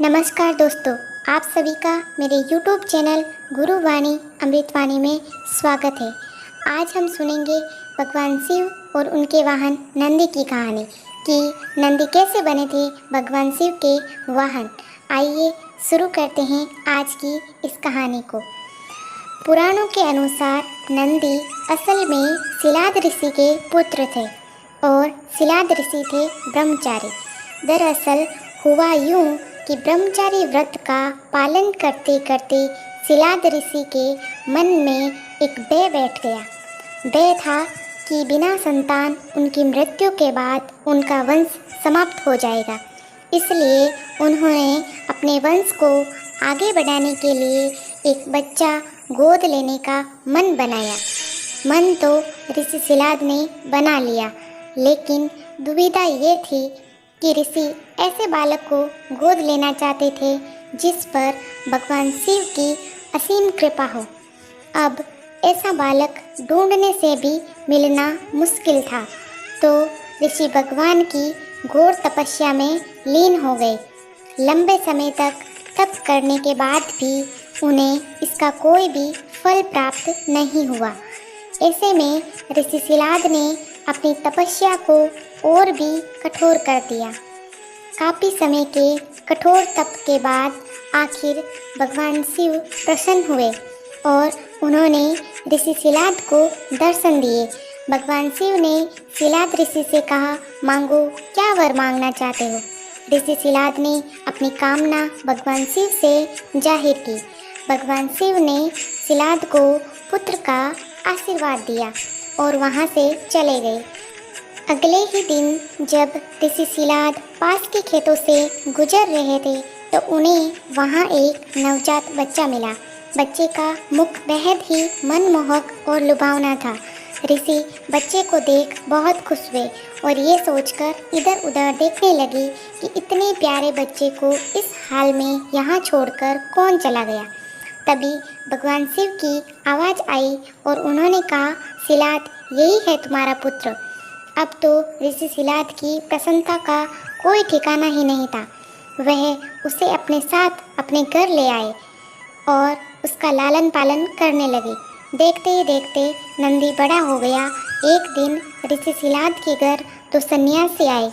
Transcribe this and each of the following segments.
नमस्कार दोस्तों, आप सभी का मेरे YouTube चैनल गुरुवाणी अमृतवाणी में स्वागत है। आज हम सुनेंगे भगवान शिव और उनके वाहन नंदी की कहानी कि नंदी कैसे बने थे भगवान शिव के वाहन। आइए शुरू करते हैं आज की इस कहानी को। पुराणों के अनुसार नंदी असल में शिलाद ऋषि के पुत्र थे और शिलाद ऋषि थे ब्रह्मचारी। दरअसल हुआ यूं कि ब्रह्मचारी व्रत का पालन करते करते शिलाद ऋषि के मन में एक भय बैठ गया। भय था कि बिना संतान उनकी मृत्यु के बाद उनका वंश समाप्त हो जाएगा। इसलिए उन्होंने अपने वंश को आगे बढ़ाने के लिए एक बच्चा गोद लेने का मन बनाया। मन तो ऋषि शिलाद ने बना लिया, लेकिन दुविधा ये थी कि ऋषि ऐसे बालक को गोद लेना चाहते थे जिस पर भगवान शिव की असीम कृपा हो। अब ऐसा बालक ढूंढने से भी मिलना मुश्किल था, तो ऋषि भगवान की घोर तपस्या में लीन हो गए। लंबे समय तक तप करने के बाद भी उन्हें इसका कोई भी फल प्राप्त नहीं हुआ। ऐसे में ऋषि शिलाद ने अपनी तपस्या को और भी कठोर कर दिया। काफ़ी समय के कठोर तप के बाद आखिर भगवान शिव प्रसन्न हुए और उन्होंने ऋषि शिलाद को दर्शन दिए। भगवान शिव ने शिलाद ऋषि से कहा, मांगो, क्या वर मांगना चाहते हो। ऋषि शिलाद ने अपनी कामना भगवान शिव से जाहिर की। भगवान शिव ने शिलाद को पुत्र का आशीर्वाद दिया और वहाँ से चले गए। अगले ही दिन जब ऋषि शिलाद पास के खेतों से गुजर रहे थे तो उन्हें वहाँ एक नवजात बच्चा मिला। बच्चे का मुख बेहद ही मनमोहक और लुभावना था। ऋषि बच्चे को देख बहुत खुश हुए और ये सोचकर इधर उधर देखने लगे कि इतने प्यारे बच्चे को इस हाल में यहाँ छोड़कर कौन चला गया। तभी भगवान शिव की आवाज़ आई और उन्होंने कहा, शिलाद, यही है तुम्हारा पुत्र। अब तो ऋषि शिलाद की प्रसन्नता का कोई ठिकाना ही नहीं था। वह उसे अपने साथ अपने घर ले आए और उसका लालन पालन करने लगे। देखते ही देखते नंदी बड़ा हो गया। एक दिन ऋषि शिलाद के घर तो सन्यासी आए।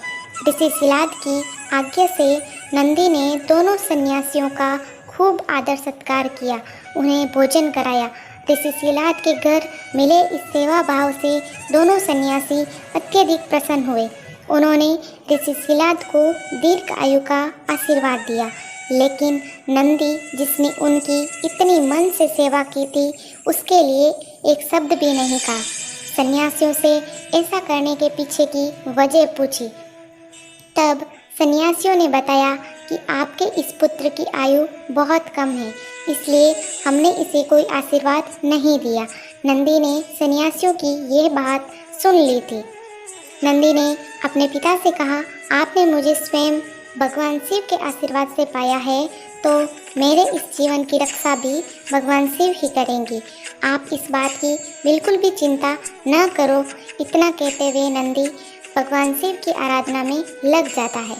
ऋषि शिलाद की आज्ञा से नंदी ने दोनों सन्यासियों का खूब आदर सत्कार किया, उन्हें भोजन कराया। ऋषि शिलाद के घर मिले इस सेवा भाव से दोनों सन्यासी अत्यधिक प्रसन्न हुए। उन्होंने ऋषि शिलाद को दीर्घ आयु का आशीर्वाद दिया, लेकिन नंदी, जिसने उनकी इतनी मन से सेवा की थी, उसके लिए एक शब्द भी नहीं कहा। सन्यासियों से ऐसा करने के पीछे की वजह पूछी। तब सन्यासियों ने बताया कि आपके इस पुत्र की आयु बहुत कम है, इसलिए हमने इसे कोई आशीर्वाद नहीं दिया। नंदी ने सन्यासियों की यह बात सुन ली थी। नंदी ने अपने पिता से कहा, आपने मुझे स्वयं भगवान शिव के आशीर्वाद से पाया है, तो मेरे इस जीवन की रक्षा भी भगवान शिव ही करेंगी। आप इस बात की बिल्कुल भी चिंता न करो। इतना कहते हुए नंदी भगवान शिव की आराधना में लग जाता है।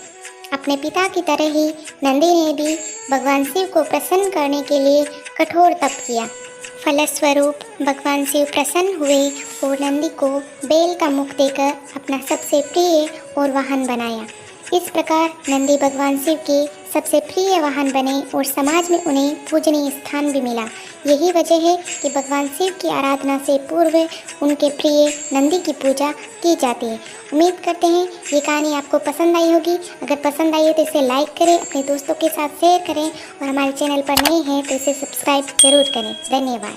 अपने पिता की तरह ही नंदी ने भी भगवान शिव को प्रसन्न करने के लिए कठोर तप किया। फलस्वरूप भगवान शिव प्रसन्न हुए और नंदी को बेल का मुख देकर अपना सबसे प्रिय और वाहन बनाया। इस प्रकार नंदी भगवान शिव के सबसे प्रिय वाहन बने और समाज में उन्हें पूजनीय स्थान भी मिला। यही वजह है कि भगवान शिव की आराधना से पूर्व उनके प्रिय नंदी की पूजा की जाती है। उम्मीद करते हैं ये कहानी आपको पसंद आई होगी। अगर पसंद आई है तो इसे लाइक करें, अपने दोस्तों के साथ शेयर करें और हमारे चैनल पर नए हैं तो इसे सब्सक्राइब जरूर करें। धन्यवाद।